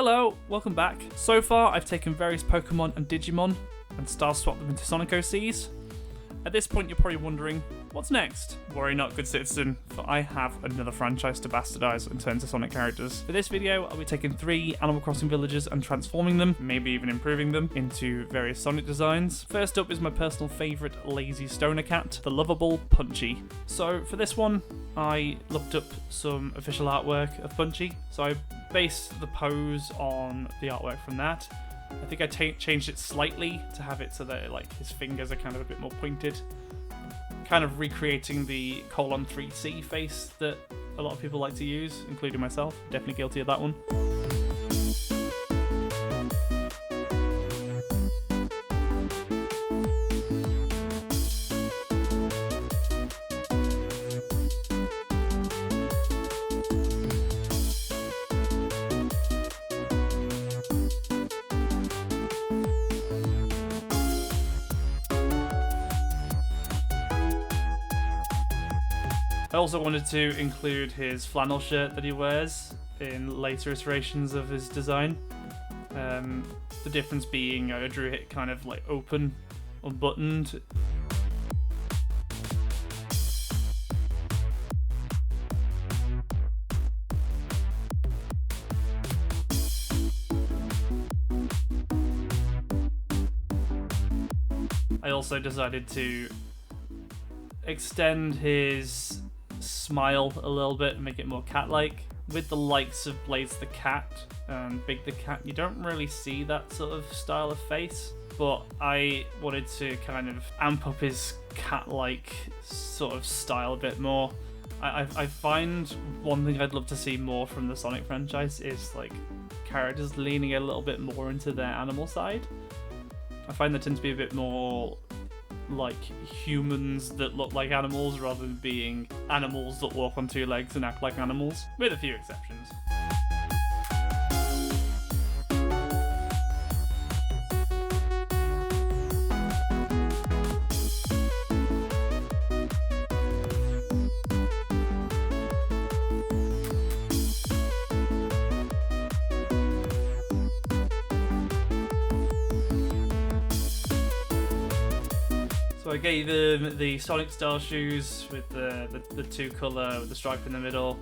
Hello, welcome back. So far, I've taken various Pokemon and Digimon and star swapped them into Sonic OCs. At this point, you're probably wondering, what's next? Worry not, good citizen, for I have another franchise to bastardize and turn to Sonic characters. For this video, I'll be taking 3 Animal Crossing villages and transforming them, maybe even improving them, into various Sonic designs. First up is my personal favourite lazy stoner cat, the lovable Punchy. So for this one, I looked up some official artwork of Punchy, so I based the pose on the artwork from that. I think I changed it slightly to have it so that like his fingers are kind of a bit more pointed, kind of recreating the colon 3C face that a lot of people like to use, including myself. Definitely guilty of that one. I also wanted to include his flannel shirt that he wears in later iterations of his design. The difference being I drew it kind of like open, unbuttoned. I also decided to extend his smile a little bit and make it more cat-like. With the likes of Blaze the Cat and Big the Cat, you don't really see that sort of style of face, but I wanted to kind of amp up his cat-like sort of style a bit more. I find one thing I'd love to see more from the Sonic franchise is like characters leaning a little bit more into their animal side. I find they tend to be a bit more like humans that look like animals rather than being animals that walk on 2 legs and act like animals, with a few exceptions. So I gave him the Sonic style shoes with the 2 colour with the stripe in the middle.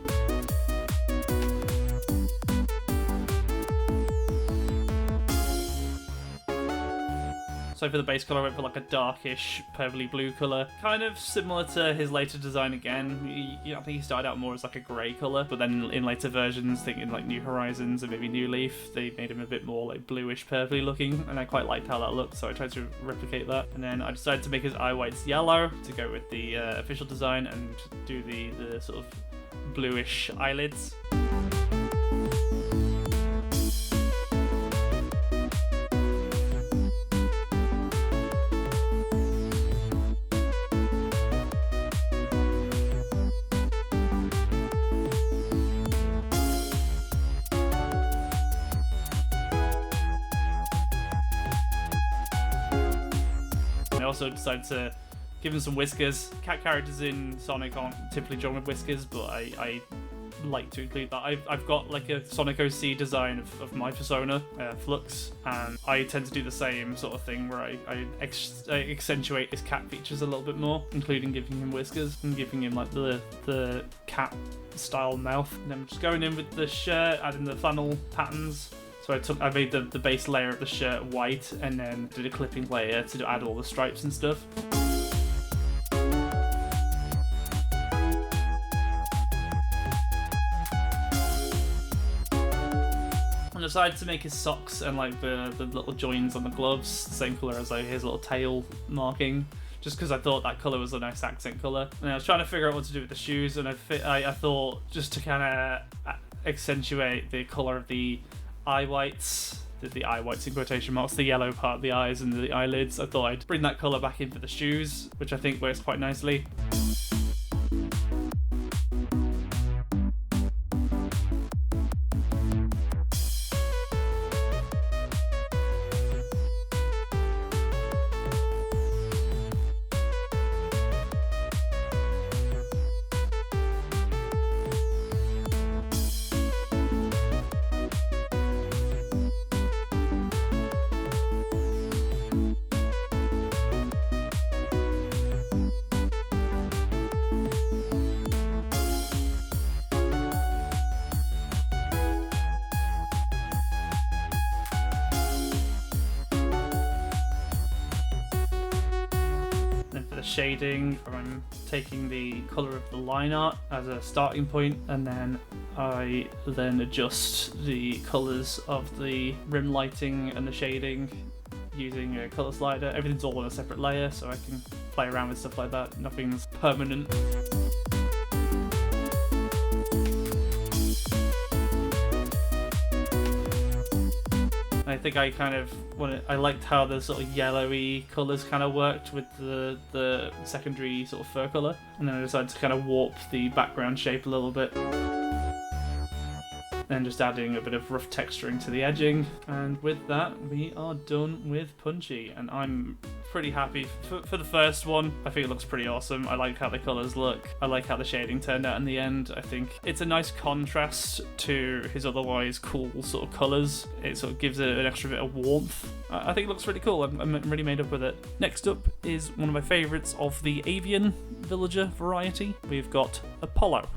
So for the base colour I went for like a darkish purpley blue colour, kind of similar to his later design again. I think he started out more as like a grey colour, but then in later versions, thinking like New Horizons and maybe New Leaf, they made him a bit more like bluish purpley looking, and I quite liked how that looked, so I tried to replicate that. And then I decided to make his eye whites yellow to go with the official design and do the sort of bluish eyelids. I also decided to give him some whiskers. Cat characters in Sonic aren't typically drawn with whiskers, but I like to include that. I've got like a Sonic OC design of my persona, Flux, and I tend to do the same sort of thing where I accentuate his cat features a little bit more, including giving him whiskers and giving him like the cat style mouth. And then just going in with the shirt, adding the flannel patterns. So I made the base layer of the shirt white and then did a clipping layer to add all the stripes and stuff. I decided to make his socks and like the little joins on the gloves the same colour as like his little tail marking, just because I thought that colour was a nice accent colour. And I was trying to figure out what to do with the shoes, and I thought just to kind of accentuate the colour of the eye whites, the eye whites in quotation marks, the yellow part of the eyes and the eyelids, I thought I'd bring that colour back in for the shoes, which I think works quite nicely. shading, I'm taking the colour of the line art as a starting point, and then I then adjust the colours of the rim lighting and the shading using a colour slider. Everything's all on a separate layer, so I can play around with stuff like that. Nothing's permanent. I think I kind of I liked how the sort of yellowy colours kind of worked with the secondary sort of fur colour, and then I decided to kind of warp the background shape a little bit. Then just adding a bit of rough texturing to the edging, and with that we are done with Punchy, and I'm pretty happy for the first one. I think it looks pretty awesome. I like how the colours look. I like how the shading turned out in the end. I think it's a nice contrast to his otherwise cool sort of colours. It sort of gives it an extra bit of warmth. I think it looks really cool. I'm really made up with it. Next up is one of my favourites of the avian villager variety. We've got Apollo.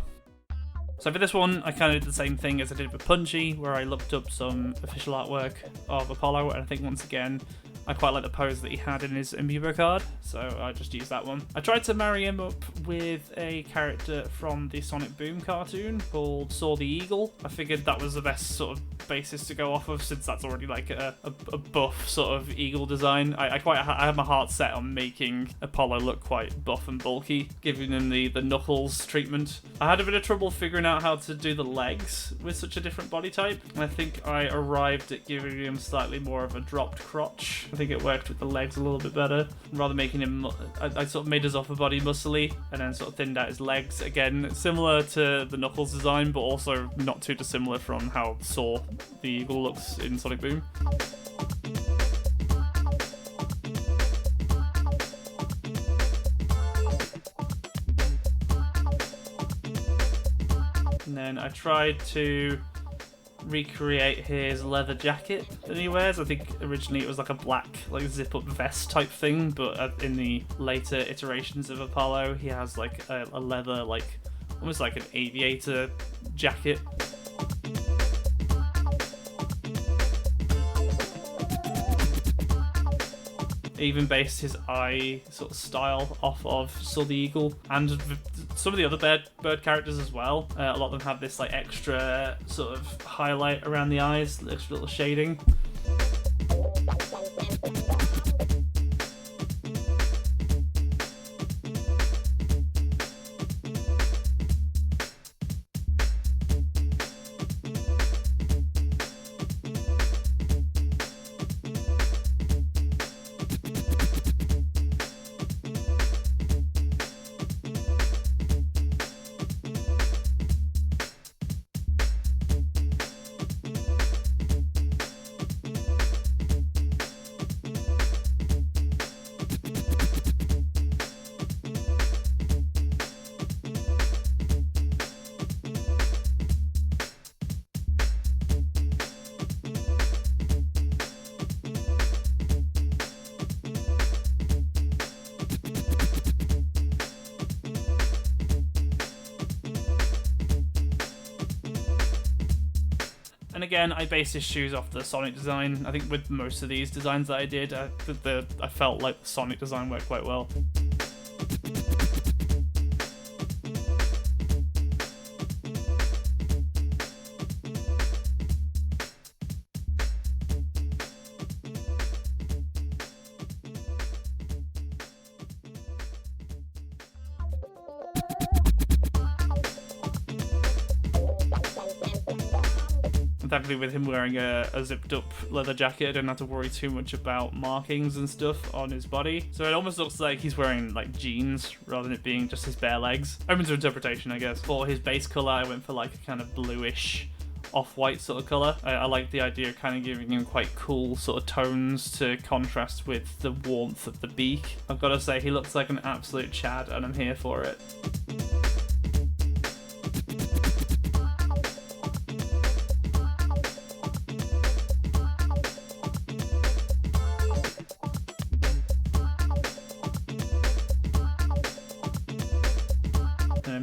So for this one, I kind of did the same thing as I did with Punchy, where I looked up some official artwork of Apollo, and I think once again, I quite like the pose that he had in his amiibo card, so I just used that one. I tried to marry him up with a character from the Sonic Boom cartoon called Saw the Eagle. I figured that was the best sort of basis to go off of, since that's already like a buff sort of eagle design. I have my heart set on making Apollo look quite buff and bulky, giving him the knuckles treatment. I had a bit of trouble figuring out how to do the legs with such a different body type, and I think I arrived at giving him slightly more of a dropped crotch. I think it worked with the legs a little bit better. Rather making him, I sort of made his upper body muscly and then sort of thinned out his legs. Again, similar to the Knuckles design, but also not too dissimilar from how Saw the Eagle looks in Sonic Boom. And then I tried to recreate his leather jacket that he wears. I think originally it was like a black like zip up vest type thing, but in the later iterations of Apollo he has like a leather, like almost like an aviator jacket. Even based his eye sort of style off of Saw the Eagle and some of the other bird characters as well. A lot of them have this like extra sort of highlight around the eyes, extra little shading. And again, I based his shoes off the Sonic design. I think with most of these designs that I did, I felt like the Sonic design worked quite well. Thankfully, with him wearing a zipped up leather jacket, I don't have to worry too much about markings and stuff on his body. So it almost looks like he's wearing like jeans rather than it being just his bare legs. Open to interpretation, I guess. For his base color, I went for like a kind of bluish off-white sort of color. I like the idea of kind of giving him quite cool sort of tones to contrast with the warmth of the beak. I've got to say, he looks like an absolute Chad, and I'm here for it.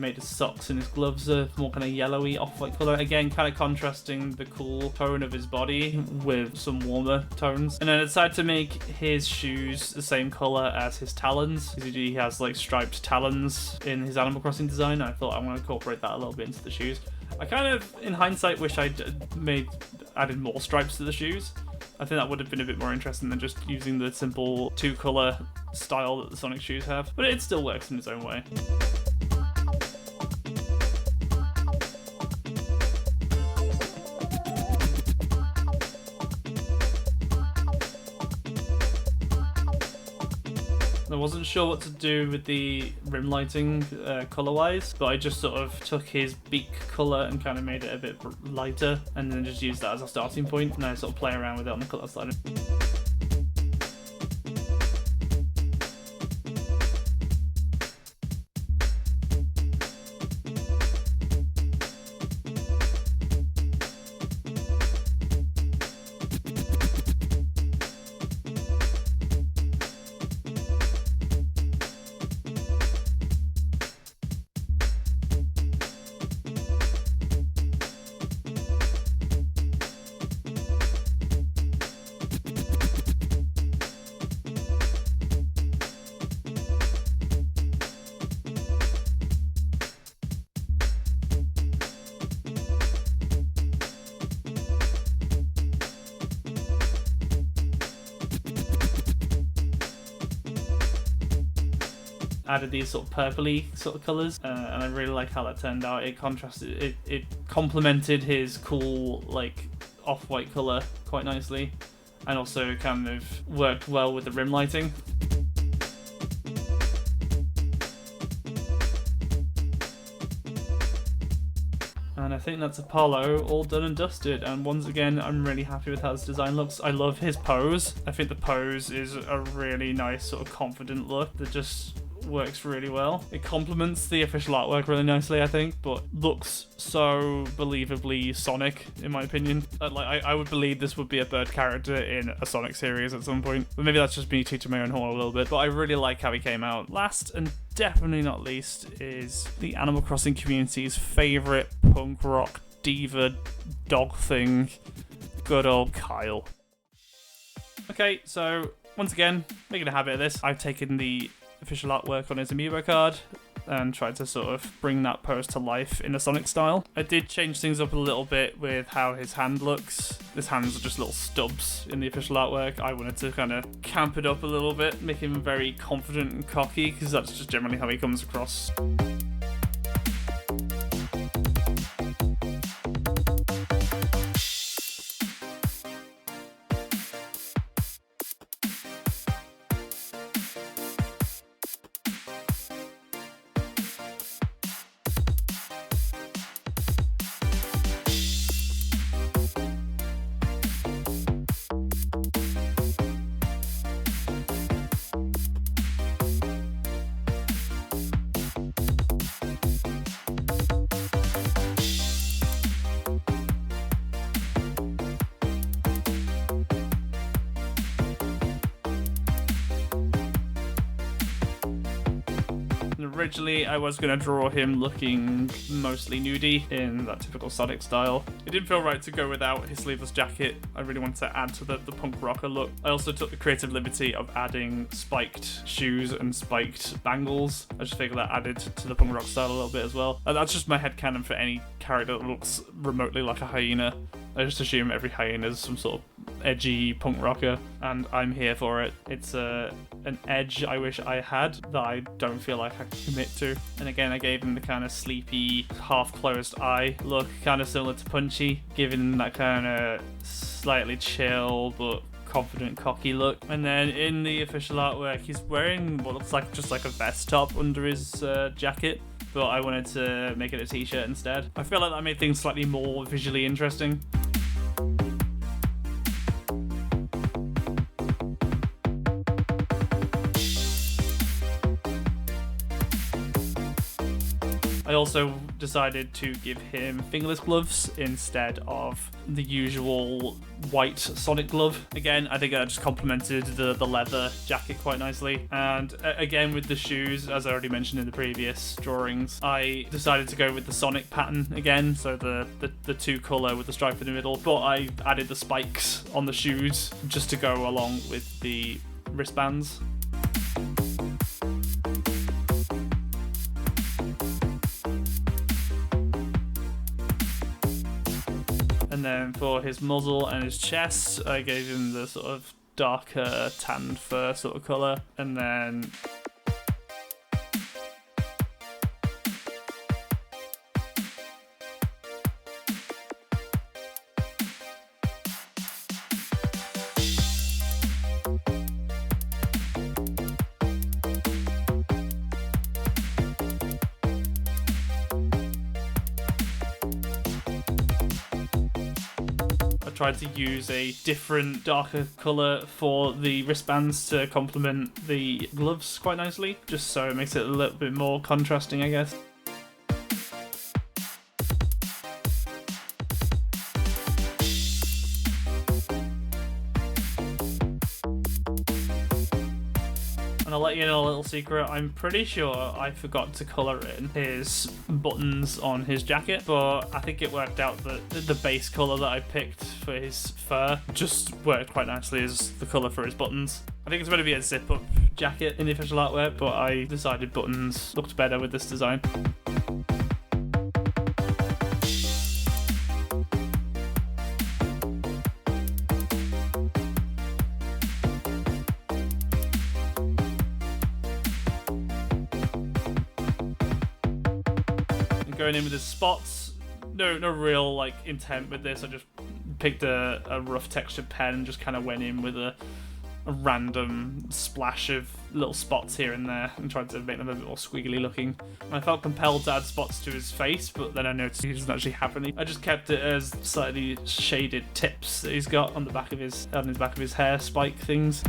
made his socks and his gloves a more kind of yellowy off-white colour. Again, kind of contrasting the cool tone of his body with some warmer tones. And then I decided to make his shoes the same colour as his talons, because he has like striped talons in his Animal Crossing design. I thought I want to incorporate that a little bit into the shoes. I kind of, in hindsight, wish I'd added more stripes to the shoes. I think that would have been a bit more interesting than just using the simple two-colour style that the Sonic shoes have, but it still works in its own way. I wasn't sure what to do with the rim lighting colour-wise, but I just sort of took his beak colour and kind of made it a bit lighter, and then just used that as a starting point, and I sort of play around with it on the colour slider. Added these sort of purpley sort of colours, and I really like how that turned out. It contrasted, it complemented his cool like off-white colour quite nicely, and also kind of worked well with the rim lighting. And I think that's Apollo all done and dusted, and once again I'm really happy with how this design looks. I love his pose. I think the pose is a really nice sort of confident look that just works really well. It complements the official artwork really nicely, I think, but looks so believably Sonic, in my opinion. I would believe this would be a bird character in a Sonic series at some point, but maybe that's just me tooting my own horn a little bit, but I really like how he came out. Last and definitely not least is the Animal Crossing community's favourite punk rock diva dog thing, good old Kyle. Okay, so once again, making a habit of this, I've taken the official artwork on his amiibo card and tried to sort of bring that pose to life in a Sonic style. I did change things up a little bit with how his hand looks. His hands are just little stubs in the official artwork. I wanted to kind of camp it up a little bit, make him very confident and cocky, because that's just generally how he comes across. Originally, I was going to draw him looking mostly nudie in that typical Sonic style. It didn't feel right to go without his sleeveless jacket. I really wanted to add to the punk rocker look. I also took the creative liberty of adding spiked shoes and spiked bangles. I just figured that added to the punk rock style a little bit as well. And that's just my headcanon for any character that looks remotely like a hyena. I just assume every hyena is some sort of edgy punk rocker, and I'm here for it. It's an edge I wish I had that I don't feel like I can commit to. And again, I gave him the kind of sleepy, half-closed eye look, kind of similar to Punchy, giving him that kind of slightly chill but confident, cocky look. And then in the official artwork, he's wearing what looks like just like a vest top under his jacket, but I wanted to make it a t-shirt instead. I feel like that made things slightly more visually interesting. I also decided to give him fingerless gloves instead of the usual white Sonic glove. Again, I think that just complemented the leather jacket quite nicely. And again, with the shoes, as I already mentioned in the previous drawings, I decided to go with the Sonic pattern again, so the two colour with the stripe in the middle, but I added the spikes on the shoes just to go along with the wristbands. And then for his muzzle and his chest, I gave him the sort of darker tanned fur sort of colour. And then tried to use a different darker colour for the wristbands to complement the gloves quite nicely, just so it makes it a little bit more contrasting, I guess. And I'll let you know a little secret, I'm pretty sure I forgot to colour in his buttons on his jacket, but I think it worked out that the base colour that I picked for his fur just worked quite nicely as the colour for his buttons. I think it's going to be a zip-up jacket in the official artwork, but I decided buttons looked better with this design. Going in with his spots, no real like intent with this. I just picked a rough textured pen and just kind of went in with a random splash of little spots here and there and tried to make them a bit more squiggly looking. And I felt compelled to add spots to his face, but then I noticed he doesn't actually have any. I just kept it as slightly shaded tips that he's got on the back of his hair spike things.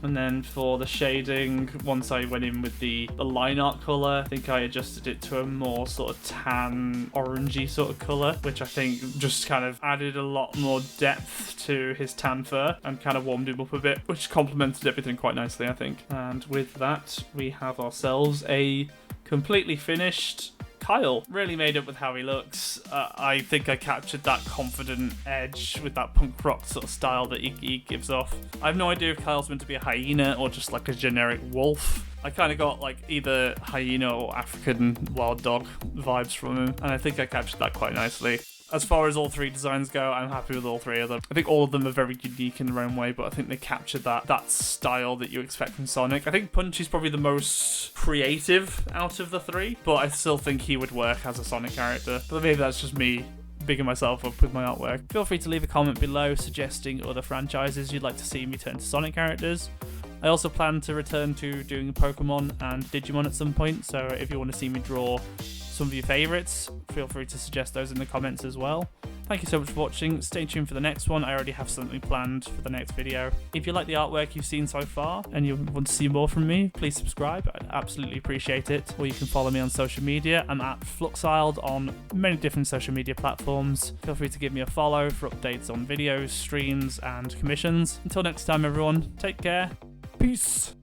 And then for the shading, once I went in with the line art colour, I think I adjusted it to a more sort of tan, orangey sort of colour, which I think just kind of added a lot more depth to his tan fur and kind of warmed him up a bit, which complemented everything quite nicely, I think. And with that, we have ourselves a completely finished Kyle. Really made up with how he looks. I think I captured that confident edge with that punk rock sort of style that he gives off. I have no idea if Kyle's meant to be a hyena or just like a generic wolf. I kind of got like either hyena or African wild dog vibes from him, and I think I captured that quite nicely. As far as all three designs go, I'm happy with all three of them. I think all of them are very unique in their own way, but I think they captured that style that you expect from Sonic. I think Punch is probably the most creative out of the three, but I still think he would work as a Sonic character. But maybe that's just me bigging myself up with my artwork. Feel free to leave a comment below suggesting other franchises you'd like to see me turn to Sonic characters. I also plan to return to doing Pokemon and Digimon at some point, so if you want to see me draw some of your favourites, feel free to suggest those in the comments as well. Thank you so much for watching. Stay tuned for the next one. I already have something planned for the next video. If you like the artwork you've seen so far and you want to see more from me, please subscribe. I'd absolutely appreciate it. Or you can follow me on social media. I'm at Fluxiled on many different social media platforms. Feel free to give me a follow for updates on videos, streams, and commissions. Until next time, everyone, take care. Peace.